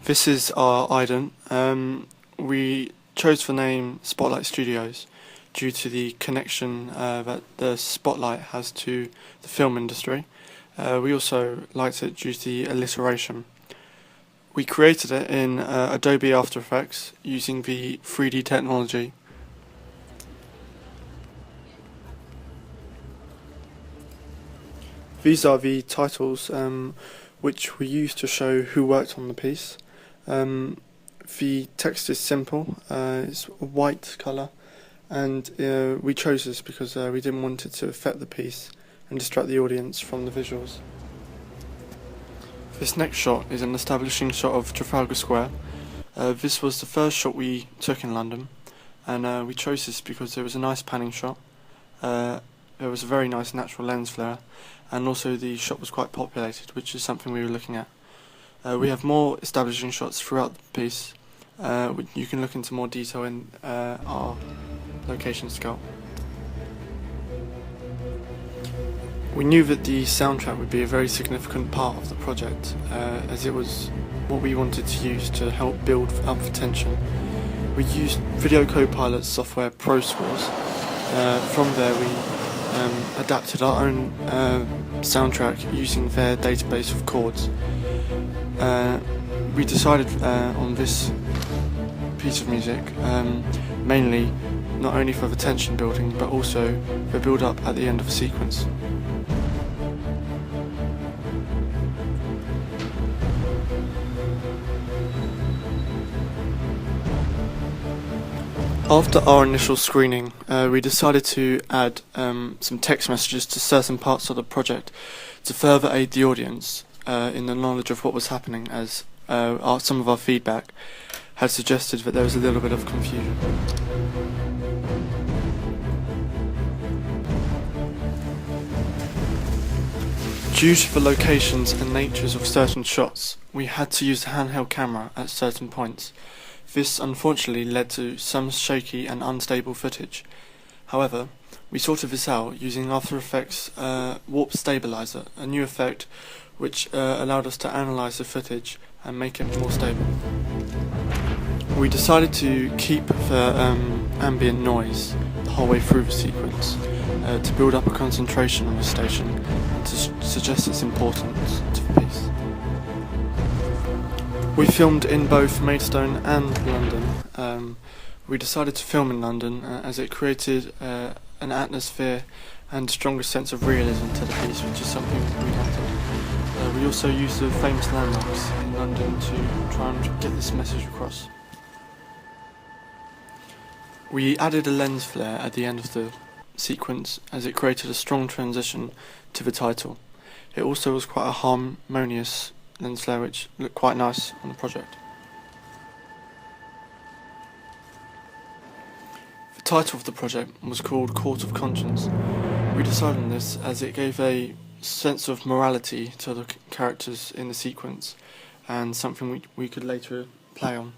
This is our ident. We chose the name Spotlight Studios due to the connection that the Spotlight has to the film industry. We also liked it due to the alliteration. We created it in Adobe After Effects using the 3D technology. These are the titles which we used to show who worked on the piece. The text is simple, it's a white colour, and we chose this because we didn't want it to affect the piece and distract the audience from the visuals. This next shot is an establishing shot of Trafalgar Square. This was the first shot we took in London, and we chose this because it was a nice panning shot. There was a very nice natural lens flare, and also the shot was quite populated, which is something we were looking at. We have more establishing shots throughout the piece. You can look into more detail in our location scout. We knew that the soundtrack would be a very significant part of the project, as it was what we wanted to use to help build up the tension. We used Video Copilot software ProScores. From there we adapted our own soundtrack using their database of chords. We decided on this piece of music mainly not only for the tension building but also the build up at the end of the sequence. After our initial screening, we decided to add some text messages to certain parts of the project to further aid the audience in the knowledge of what was happening, as some of our feedback had suggested that there was a little bit of confusion. Due to the locations and natures of certain shots, we had to use the handheld camera at certain points. This unfortunately led to some shaky and unstable footage. However, we sorted this out using After Effects Warp Stabilizer, a new effect which allowed us to analyse the footage and make it more stable. We decided to keep the ambient noise the whole way through the sequence to build up a concentration on the station and to suggest its importance to the piece. We filmed in both Maidstone and London. We decided to film in London as it created an atmosphere and a stronger sense of realism to the piece, which is something we wanted. We also used the famous landmarks in London to try and get this message across. We added a lens flare at the end of the sequence as it created a strong transition to the title. It also was quite a harmonious lens flare which looked quite nice on the project. The title of the project was called Court of Conscience. We decided on this as it gave a sense of morality to the characters in the sequence and something we could later play on.